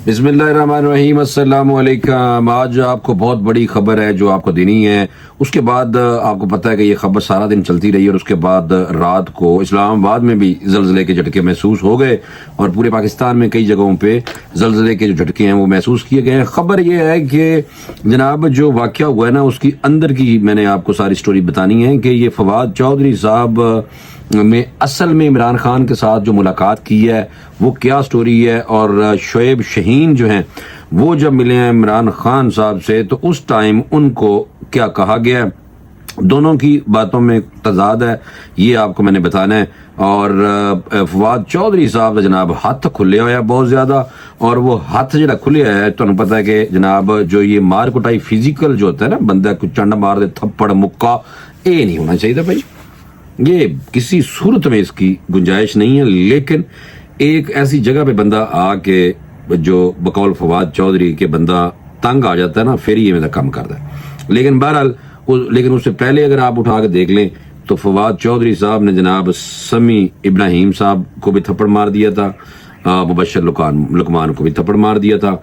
بسم اللہ الرحمن الرحیم، السلام علیکم۔ آج آپ کو بہت بڑی خبر ہے جو آپ کو دینی ہے۔ اس کے بعد آپ کو پتہ ہے کہ یہ خبر سارا دن چلتی رہی اور اس کے بعد رات کو اسلام آباد میں بھی زلزلے کے جھٹکے محسوس ہو گئے اور پورے پاکستان میں کئی جگہوں پہ زلزلے کے جو جھٹکے ہیں وہ محسوس کیے گئے ہیں۔ خبر یہ ہے کہ جناب جو واقعہ ہوا ہے نا اس کی اندر کی میں نے آپ کو ساری سٹوری بتانی ہے کہ یہ فواد چودھری صاحب میں اصل میں عمران خان کے ساتھ جو ملاقات کی ہے وہ کیا سٹوری ہے، اور شعیب شہین جو ہیں وہ جب ملے ہیں عمران خان صاحب سے تو اس ٹائم ان کو کیا کہا گیا ہے، دونوں کی باتوں میں تضاد ہے، یہ آپ کو میں نے بتانا ہے۔ اور فواد چودھری صاحب کا جناب ہاتھ کھلے ہوا ہے بہت زیادہ، اور وہ ہاتھ جڑا کھلے ہے تو انہوں پتہ ہے کہ جناب جو یہ مار کٹائی فزیکل جو ہوتا ہے نا، بندہ کچھ چنڈ مار دے تھپڑ مکہ، یہ نہیں ہونا چاہیے بھائی، یہ کسی صورت میں اس کی گنجائش نہیں ہے۔ لیکن ایک ایسی جگہ پہ بندہ آ کے جو بقول فواد چودھری کے بندہ تنگ آ جاتا ہے نا، پھر یہ میرا کام کرتا ہے۔ لیکن بہرحال لیکن اس سے پہلے اگر آپ اٹھا کے دیکھ لیں تو فواد چودھری صاحب نے جناب سمیع ابراہیم صاحب کو بھی تھپڑ مار دیا تھا، مبشر لقمان کو بھی تھپڑ مار دیا تھا،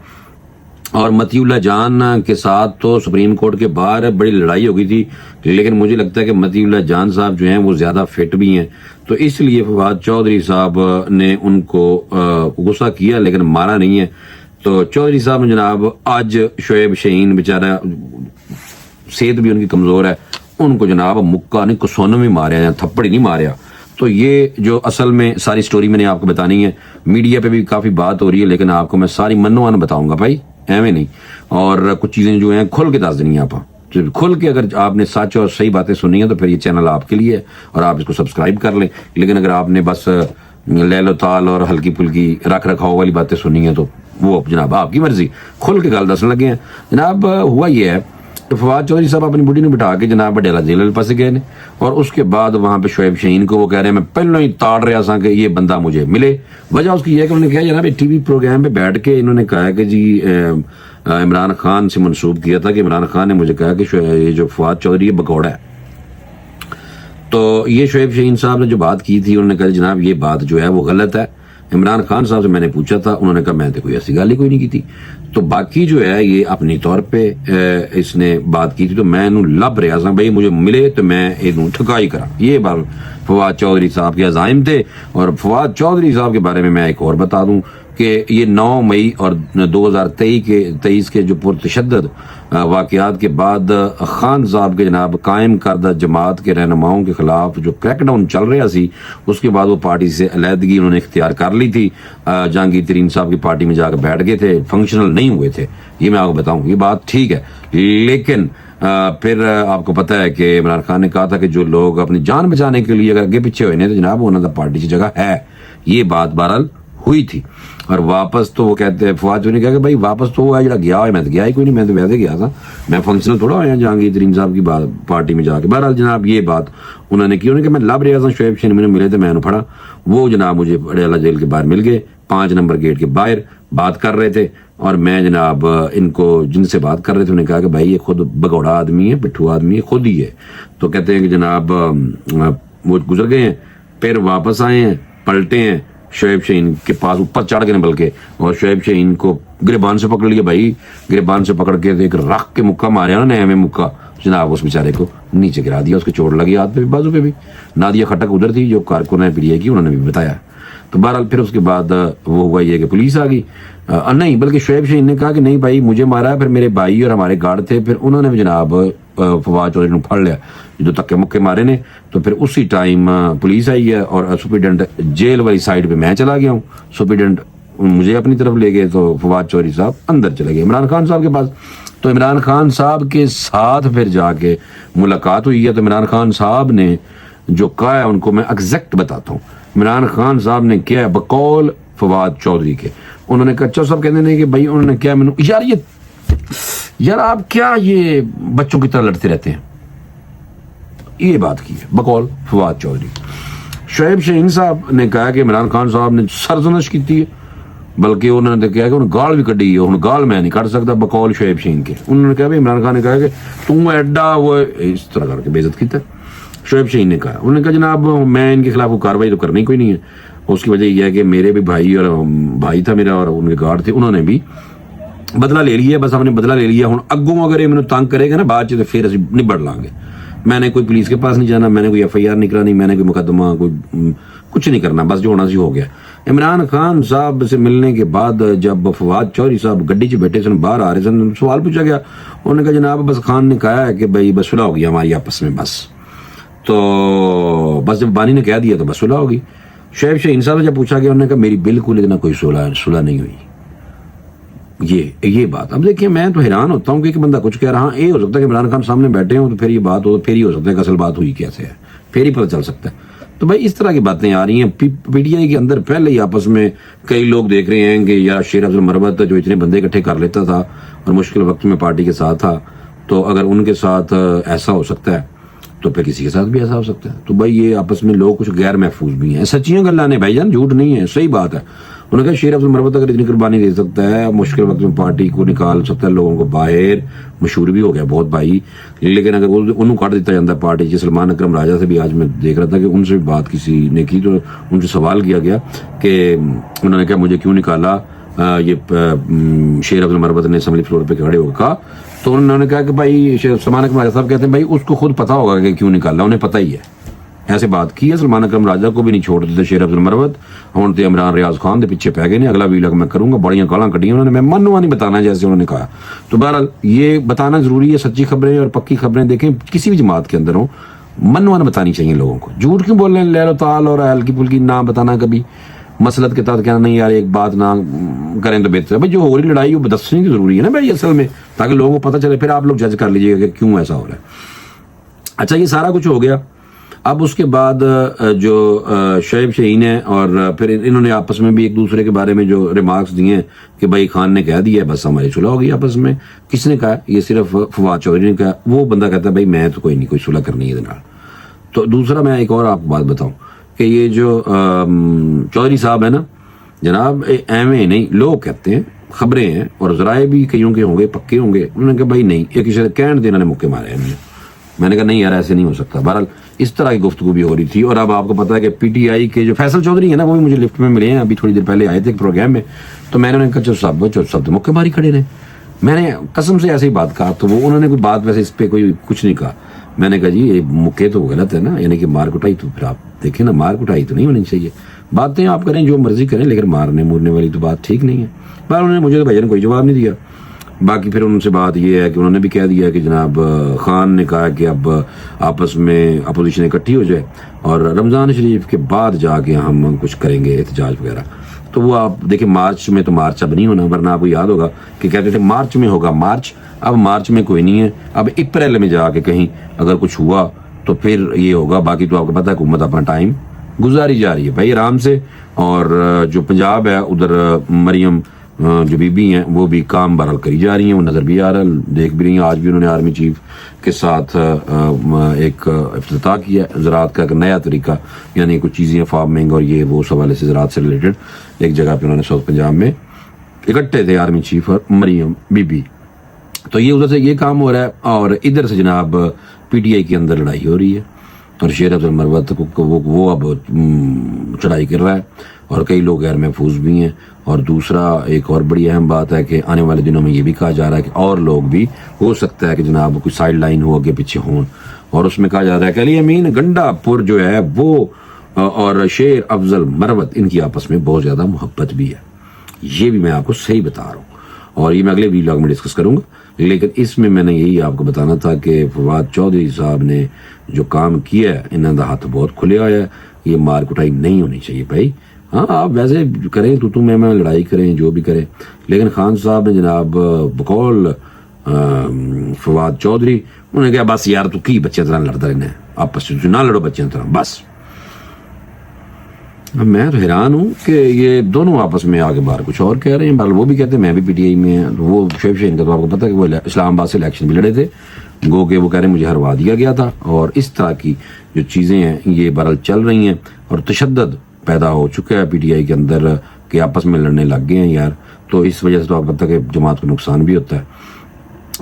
اور متی اللہ جان کے ساتھ تو سپریم کورٹ کے باہر بڑی لڑائی ہو گئی تھی۔ لیکن مجھے لگتا ہے کہ متی اللہ جان صاحب جو ہیں وہ زیادہ فٹ بھی ہیں، تو اس لیے فواد چودھری صاحب نے ان کو غصہ کیا لیکن مارا نہیں ہے۔ تو چودھری صاحب نے جناب آج شعیب شہین بیچارہ صحت بھی ان کی کمزور ہے، ان کو جناب مکہ نہیں کسونوں میں ماریا یا تھپڑ ہی نہیں ماریا۔ تو یہ جو اصل میں ساری سٹوری میں نے آپ کو بتانی ہے، میڈیا پہ بھی کافی بات ہو رہی ہے لیکن آپ کو میں ساری منوان بتاؤں گا بھائی، ایویں نہیں، اور کچھ چیزیں جو ہیں کھل کے دس دینی ہیں آپ کھل کے۔ اگر آپ نے سچ اور صحیح باتیں سنی ہیں تو پھر یہ چینل آپ کے لیے ہے اور آپ اس کو سبسکرائب کر لیں۔ لیکن اگر آپ نے بس لیل و تال اور ہلکی پھلکی رکھ رکھاؤ والی باتیں سنی ہیں تو وہ جناب آپ کی مرضی، کھل کے گل دسن لگے ہیں۔ جناب ہوا یہ ہے کہ فواد چودھری صاحب اپنی بڑھی نے بٹھا کے جناب ڈیلا جیل پاس گئے نے، اور اس کے بعد وہاں پہ شعیب شہین کو وہ کہہ رہے ہیں میں پہلے ہی تاڑ رہا سا کہ یہ بندہ مجھے ملے۔ وجہ اس کی یہ ہے کہ انہوں نے کہا جناب ٹی وی پروگرام پہ بیٹھ کے انہوں نے کہا کہ جی عمران خان سے منسوب کیا تھا کہ عمران خان نے مجھے کہا کہ یہ جو فواد چودھری ہے بکوڑا ہے۔ تو یہ شعیب شہین صاحب نے جو بات کی تھی انہوں نے کہا جناب یہ بات جو ہے وہ غلط ہے۔ عمران خان صاحب سے میں نے پوچھا تھا، انہوں نے کہا میں نے کوئی ایسی گال ہی کوئی نہیں کی تھی۔ تو باقی جو ہے یہ اپنی طور پہ اس نے بات کی تھی، تو میں انہوں لب رہا سا بھائی مجھے ملے تو میں انہوں ٹھکائی کرا۔ یہ بات فواد چودھری صاحب کے عزائم تھے۔ اور فواد چودھری صاحب کے بارے میں ایک اور بتا دوں کہ یہ 9 مئی اور 2023 کے جو پرتشدد واقعات کے بعد خان صاحب کے جناب قائم کردہ جماعت کے رہنماؤں کے خلاف جو کریک ڈاؤن چل رہا سی، اس کے بعد وہ پارٹی سے علیحدگی انہوں نے اختیار کر لی تھی۔ جہانگیر ترین صاحب کی پارٹی میں جا کے بیٹھ گئے تھے، فنکشنل نہیں ہوئے تھے، یہ میں آپ کو بتاؤں، یہ بات ٹھیک ہے۔ لیکن پھر آپ کو پتہ ہے کہ عمران خان نے کہا تھا کہ جو لوگ اپنی جان بچانے کے لیے اگر اگے پیچھے ہوئے تو جناب انہوں نے پارٹی کی جگہ ہے، یہ بات بہرحال ہوئی تھی۔ اور واپس تو وہ کہتے ہیں فواد چودھری نے کہا کہ بھائی واپس تو وہ ہے جڑا گیا ہے، میں تو گیا ہی کوئی نہیں، میں تو ویسے گیا تھا، میں فنکشنل تھوڑا ہوا جہانگیر ترین صاحب کی پارٹی میں جا کے۔ بہرحال جناب یہ بات انہوں نے کی، انہوں نے کہا میں لب رہا تھا شعیب شہین میں ملے تھے، میں نے پڑھا، وہ جناب مجھے اڈیالہ جیل کے باہر مل گئے، 5 نمبر گیٹ کے باہر بات کر رہے تھے، اور میں جناب ان کو جن سے بات کر رہے تھے انہوں نے کہا کہ بھائی یہ خود بگوڑا آدمی ہے، پٹھو آدمی ہے، خود ہی ہے۔ تو کہتے ہیں کہ جناب وہ گزر گئے ہیں، پھر واپس آئے ہیں، پلٹے ہیں شعیب شہین کے پاس، اوپر چڑھ گئے بلکہ، اور شعیب شہین کو گریبان سے پکڑ لیا بھائی، گریبان سے پکڑ کے ایک رکھ کے مکہ ماریا نا، نئے میں مکہ، جناب اس بیچارے کو نیچے گرا دیا، اس کے چوٹ لگی ہاتھ پہ بھی بازو پہ بھی۔ نادیہ کھٹک ادھر تھی جو کارکن ہے پی ٹی آئی کی، انہوں نے بھی بتایا۔ تو بہرحال پھر اس کے بعد وہ ہوا یہ کہ پولیس آ گئی، نہیں بلکہ شعیب شہین نے کہا کہ نہیں بھائی مجھے مارا، پھر میرے بھائی اور ہمارے گارڈ تھے، پھر انہوں نے بھی جناب فواد چودھری نے پھڑ لیا جو تکے مکے مارے نے۔ تو پھر اسی ٹائم پولیس آئی ہے اور سپرنٹینڈنٹ جیل والی سائڈ پہ میں چلا گیا ہوں، سپرنٹینڈنٹ مجھے اپنی طرف لے گئے، تو فواد چودھری صاحب اندر چلے گئے عمران خان صاحب کے پاس۔ تو عمران خان صاحب کے ساتھ پھر جا کے ملاقات ہوئی ہے، تو عمران خان صاحب نے جو کہا ہے ان کو میں ایگزیکٹ بتاتا ہوں۔ عمران خان صاحب نے کیا ہے بقول فواد چودھری کے، انہوں نے کہا اچھا صاحب کہتے ہیں کہ بھائی انہوں نے کیا یار آپ کیا یہ بچوں کی طرح لڑتے رہتے ہیں، یہ بات کی ہے بقول فواد چودھری۔ شعیب شہین صاحب نے کہا کہ عمران خان صاحب نے سرزنش کی ہے، بلکہ انہوں نے کہا کہ انہوں نے گال بھی کڈی ہے، گال میں نہیں کٹ سکتا بقول شعیب شہین کے۔ انہوں نے کہا کہ عمران خان نے کہا کہ تم ایڈا وہ اس طرح کر کے بے عزت کیتا ہے۔ شعیب شہین نے کہا، انہوں نے کہا جناب میں ان کے خلاف کوئی کاروائی تو کرنی کوئی نہیں ہے، اس کی وجہ یہ ہے کہ میرے بھی بھائی تھا میرا اور ان کے گارڈ تھے, انہوں نے بھی بدلہ لے لیا. بس ہم نے بدلہ لے لیا. ہوں اگوں اگر یہ مجھے تنگ کرے گا نا بات چیت پھر اسی نبڑ لیں گے. میں نے کوئی پولیس کے پاس نہیں جانا, میں نے کوئی FIR نہیں کرانی, میں نے کوئی مقدمہ کچھ نہیں کرنا, بس جو ہونا سی ہو گیا. عمران خان صاحب سے ملنے کے بعد جب فواد چودھری صاحب گڈی چ بیٹھے سن, باہر آ رہے سن, سوال پوچھا گیا. انہوں نے کہا جناب بس خان نے کہا ہے کہ بھائی بس صلح ہوگی ہماری آپس میں بس. تو بس جب بانی نے کہہ دیا تو بس صلح ہوگی. شعیب شاہین صاحب سے جب پوچھا گیا انہوں نے کہا میری بالکل اتنا کوئی صلح نہیں ہوئی. یہ بات اب دیکھیں, میں تو حیران ہوتا ہوں کہ ایک بندہ کچھ کہہ رہا, یہ ہو سکتا ہے کہ عمران خان سامنے بیٹھے ہوں تو پھر یہ بات ہو, تو پھر ہی ہو سکتا ہے کہ اصل بات ہوئی کیسے ہے, پھر ہی پتہ چل سکتا ہے. تو بھائی اس طرح کی باتیں آ رہی ہیں. PTI کے اندر پہلے ہی آپس میں کئی لوگ دیکھ رہے ہیں کہ یا شیر افضل مروت جو اتنے بندے اکٹھے کر لیتا تھا اور مشکل وقت میں پارٹی کے ساتھ تھا, تو اگر ان کے ساتھ ایسا ہو سکتا ہے تو پھر کسی کے ساتھ بھی ایسا ہو سکتا ہے. تو بھائی یہ آپس میں لوگ کچھ غیر محفوظ بھی ہیں, سچیاں گلاں نے بھائی جان, جھوٹ نہیں ہے, صحیح بات ہے. انہوں نے کہا شیر افضل مروت اگر اتنی قربانی دے سکتا ہے, مشکل وقت میں پارٹی کو نکال سکتا ہے, لوگوں کو باہر, مشہور بھی ہو گیا بہت بھائی, لیکن اگر انہوں کاٹ دیتا جاتا ہے پارٹی کی. سلمان اکرم راجہ سے بھی آج میں دیکھ رہا تھا کہ ان سے بھی بات کسی نے کی, تو ان سے سوال کیا گیا کہ انہوں نے کہا مجھے کیوں نکالا, یہ شیر افضل مروت نے اسمبلی فلور پہ کھڑے ہو کہا. تو انہوں نے کہا کہ بھائی سلمان اکرم راجہ صاحب کہتے ہیں بھائی اس کو خود پتا ہوگا کہ کیوں نکالا, انہیں پتہ ہی ہے. ایسے بات کی ہے. سلمان اکرم راجہ کو بھی نہیں چھوڑ دیتے شیر افضل مروت, ہوں تو عمران ریاض خان دے پیچھے پی گئے نے. اگلا ویلاگ میں کروں گا, بڑیاں گالاں کٹیاں انہوں نے, میں منوا نہیں بتانا جیسے انہوں نے کہا. تو بہرحال یہ بتانا ضروری ہے, سچی خبریں اور پکی خبریں دیکھیں کسی بھی جماعت کے اندر ہوں, منوا نہ بتانی چاہیے لوگوں کو. جھوٹ کیوں بولنے لے لو تال اور ہلکی پھلکی نہ بتانا, کبھی مسلط کے تحت کہنا نہیں یار ایک بات نہ کریں تو بہتر ہے. بھائی جو ہو رہی لڑائی وہ دسنی کی ضروری ہے نا بھائی اصل میں, تاکہ لوگوں کو پتہ چلے, پھر آپ لوگ جج کر لیجیے گا کہ کیوں ایسا ہو رہا ہے. اچھا یہ سارا کچھ ہو گیا. اب اس کے بعد جو شعیب شاہین ہے اور پھر انہوں نے آپس میں بھی ایک دوسرے کے بارے میں جو ریمارکس دیے ہیں کہ بھائی خان نے کہہ دیا ہے بس ہماری صلح ہوگی آپس میں. کس نے کہا؟ یہ صرف فواد چودھری نے کہا. وہ بندہ کہتا ہے بھائی میں تو کوئی نہیں, کوئی صلح کرنی ہے ادھر. تو دوسرا میں ایک اور آپ کو بات بتاؤں کہ یہ جو چودھری صاحب ہے نا جناب, ایویں نہیں, لوگ کہتے ہیں, خبریں ہیں اور ذرائع بھی کئیوں کے ہوں گے, پکے ہوں گے. انہوں نے کہا بھائی نہیں, ایک کسی کہن دینا نے مکے مارے ہیں. میں نے کہا نہیں یار ایسے نہیں ہو سکتا. بہرحال اس طرح کی گفتگو بھی ہو رہی تھی. اور اب آپ کو پتا ہے کہ PTI کے جو فیصل چودھری ہیں نا, وہ بھی مجھے لفٹ میں ملے ہیں, ابھی تھوڑی دیر پہلے آئے تھے ایک پروگرام میں. تو میں نے کہا چود صاحب تو مکے ماری کھڑے رہے. میں نے قسم سے ایسے ہی بات کہا, تو وہ انہوں نے کوئی بات ویسے اس پہ کوئی کچھ نہیں کہا. میں نے کہا جی یہ مکے تو غلط ہے نا, یعنی کہ مار کٹائی تو پھر آپ دیکھیں نا, مار کٹائی تو نہیں ہونی چاہیے. باتیں آپ کریں جو مرضی کریں, لیکن مارنے مورنے والی تو بات ٹھیک نہیں ہے. پر انہوں نے مجھے تو بھائی نے کوئی جواب نہیں دیا. باقی پھر ان سے بات یہ ہے کہ انہوں نے بھی کہہ دیا کہ جناب خان نے کہا کہ اب آپس میں اپوزیشن اکٹھی ہو جائے اور رمضان شریف کے بعد جا کے ہم کچھ کریں گے احتجاج وغیرہ. تو وہ آپ دیکھیں مارچ میں تو مارچ اب نہیں ہونا, ورنہ آپ کو یاد ہوگا کہ کہتے تھے مارچ میں ہوگا مارچ. اب مارچ میں کوئی نہیں ہے, اب اپریل میں جا کے کہیں اگر کچھ ہوا تو پھر یہ ہوگا. باقی تو آپ کو پتہ ہے حکومت اپنا ٹائم گزاری جا رہی ہے بھائی آرام سے. اور جو پنجاب ہے ادھر مریم جو بی بی ہیں وہ بھی کام بہرحال کری جا رہی ہیں, وہ نظر بھی آ رہا ہے, دیکھ بھی رہی ہیں. آج بھی انہوں نے آرمی چیف کے ساتھ ایک افتتاح کیا زراعت کا ایک نیا طریقہ, یعنی کچھ چیزیں فارمنگ اور یہ وہ اس حوالے سے زراعت سے ریلیٹڈ ایک جگہ پہ انہوں نے ساؤتھ پنجاب میں اکٹھے تھے آرمی چیف اور مریم بی بی. تو یہ ادھر سے یہ کام ہو رہا ہے اور ادھر سے جناب PTI کے اندر لڑائی ہو رہی ہے اور شیر افضل مروت کو وہ اب چڑھائی کر رہا ہے اور کئی لوگ غیر محفوظ بھی ہیں. اور دوسرا ایک اور بڑی اہم بات ہے کہ آنے والے دنوں میں یہ بھی کہا جا رہا ہے کہ اور لوگ بھی ہو سکتا ہے کہ جناب کوئی سائڈ لائن ہو آگے پیچھے ہوں. اور اس میں کہا جا رہا ہے کہ علی امین گنڈا پور جو ہے وہ اور شیر افضل مروت ان کی آپس میں بہت زیادہ محبت بھی ہے. یہ بھی میں آپ کو صحیح بتا رہا ہوں اور یہ میں اگلے ویلاگ میں ڈسکس کروں گا. لیکن اس میں میں نے یہی آپ کو بتانا تھا کہ فواد چودھری صاحب نے جو کام کیا ہے انہوں کا ہاتھ بہت کھلے ہوا ہے. یہ مار کٹائی نہیں ہونی چاہیے بھائی. ہاں آپ ویسے کریں تو میں لڑائی کریں جو بھی کریں, لیکن خان صاحب نے جناب بقول فواد چودھری انہوں نے کہا بس یار تو کی بچے طرح لڑتا رہنا ہے, آپس سے نہ لڑو بچے طرح بس. میں تو حیران ہوں کہ یہ دونوں آپس میں آگے باہر کچھ اور کہہ رہے ہیں. وہ بھی کہتے ہیں میں بھی PTI میں ہیں. وہ شعیب شاہین کا تو آپ کو پتہ ہے کہ وہ اسلام آباد سے الیکشن بھی لڑے تھے, گو کہ وہ کہہ رہے ہیں مجھے ہروا دیا گیا تھا. اور اس طرح کی جو چیزیں ہیں یہ بہرحال چل رہی ہیں اور تشدد پیدا ہو چکا ہے PTI کے اندر کہ آپس میں لڑنے لگ گئے ہیں یار. تو اس وجہ سے تو آپ کو پتہ ہے کہ جماعت کو نقصان بھی ہوتا ہے.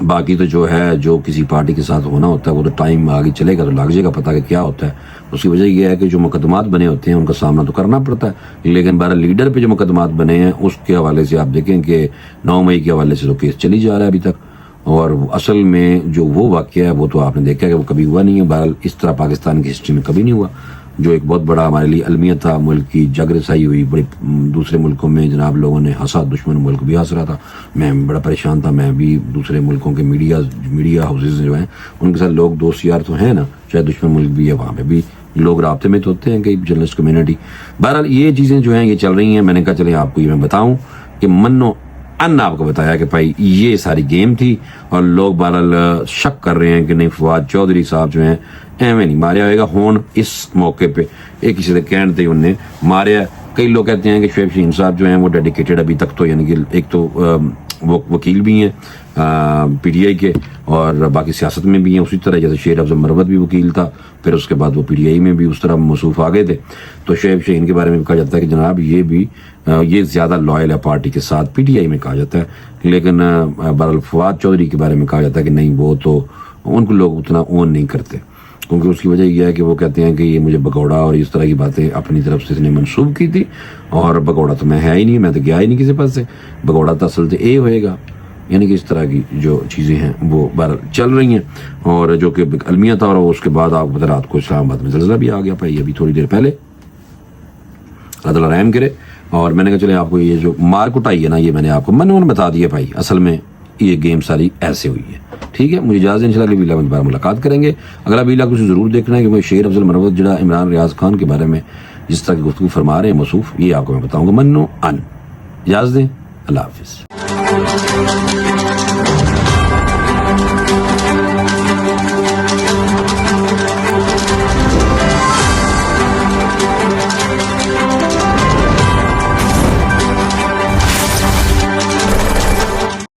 باقی تو جو ہے جو کسی پارٹی کے ساتھ ہونا ہوتا ہے وہ تو ٹائم آگے چلے گا تو لگ جائے گا پتہ کہ کیا ہوتا ہے. اس کی وجہ یہ ہے کہ جو مقدمات بنے ہوتے ہیں ان کا سامنا تو کرنا پڑتا ہے, لیکن بہرحال لیڈر پہ جو مقدمات بنے ہیں اس کے حوالے سے آپ دیکھیں کہ 9 مئی کے حوالے سے تو کیس چلی جا رہا ہے ابھی تک, اور اصل میں جو وہ واقعہ ہے وہ تو آپ نے دیکھا کہ وہ کبھی ہوا نہیں ہے. بہرحال اس طرح پاکستان کی ہسٹری میں کبھی نہیں ہوا, جو ایک بہت بڑا ہمارے لیے المیہ تھا. ملک کی جگ رسائی ہوئی, بڑے دوسرے ملکوں میں جناب لوگوں نے ہنسا, دشمن ملک بھی ہنس رہا تھا. میں بڑا پریشان تھا, میں بھی دوسرے ملکوں کے میڈیا ہاؤسز جو ہیں ان کے ساتھ لوگ دوست یار تو ہیں نا, چاہے دشمن ملک بھی ہے وہاں پہ بھی لوگ رابطے میں تو ہوتے ہیں کہ جرنلسٹ کمیونٹی. بہرحال یہ چیزیں جو ہیں یہ چل رہی ہیں. میں نے کہا چلیں آپ کو یہ میں بتاؤں کہ منو ان آپ کو بتایا کہ بھائی یہ ساری گیم تھی, اور لوگ بہرحال شک کر رہے ہیں کہ نہیں فواد چودھری صاحب جو ہیں ایویں نہیں ماریا ہوئے گا. ہون اس موقع پہ ایک کسی سے کہنے تھے انہیں ماریا. کئی لوگ کہتے ہیں کہ شعیب شاہین صاحب جو ہیں وہ ڈیڈیکیٹڈ ابھی تک تو, یعنی کہ ایک تو وہ وکیل بھی ہیں پی ٹی آئی کے اور باقی سیاست میں بھی ہیں اسی طرح, جیسے شیر افضل مروت بھی وکیل تھا, پھر اس کے بعد وہ پی ٹی آئی میں بھی اس طرح موصوف آ گئے تھے. تو شعیب شاہین کے بارے میں کہا جاتا ہے کہ جناب یہ بھی یہ زیادہ لائل ہے پارٹی کے ساتھ, پی ٹی آئی میں کہا جاتا ہے. لیکن بہرحال فواد چودھری کے بارے میں کہا جاتا ہے کہ نہیں وہ تو ان کو لوگ اتنا اون نہیں کرتے, کیونکہ اس کی وجہ یہ ہے کہ وہ کہتے ہیں کہ یہ مجھے بگوڑا اور اس طرح کی باتیں اپنی طرف سے اس نے منسوب کی تھی, اور بگوڑا تو میں ہے ہی نہیں, میں تو گیا ہی نہیں کسی پاس سے. بگوڑا تو اصل تو اے ہوئے گا, یعنی کہ اس طرح کی جو چیزیں ہیں وہ بہرحال چل رہی ہیں, اور جو کہ المیہ تھا. اور اس کے بعد آپ کو پتہ رات کو اسلام آباد میں زلزلہ بھی آ گیا بھائی ابھی تھوڑی دیر پہلے, اللہ تعالیٰ رحم کرے. اور میں نے کہا چلے آپ کو یہ جو مار کٹائی ہے نا یہ میں نے آپ کو من بتا دیا بھائی, اصل میں یہ گیم ساری ایسے ہوئی ہے. ٹھیک ہے, مجھے اجازت ان شاء اللہ ویلا میں دوبارہ ملاقات کریں گے. اگر ابھی لاکھ اسے ضرور دیکھنا ہے کیونکہ شیر افضل مروت جڑا عمران ریاض خان کے بارے میں جس طرح کی گفتگو فرما رہے ہیں موصوف, یہ آپ کو میں بتاؤں گا. منو ان اجازت دیں, اللہ حافظ.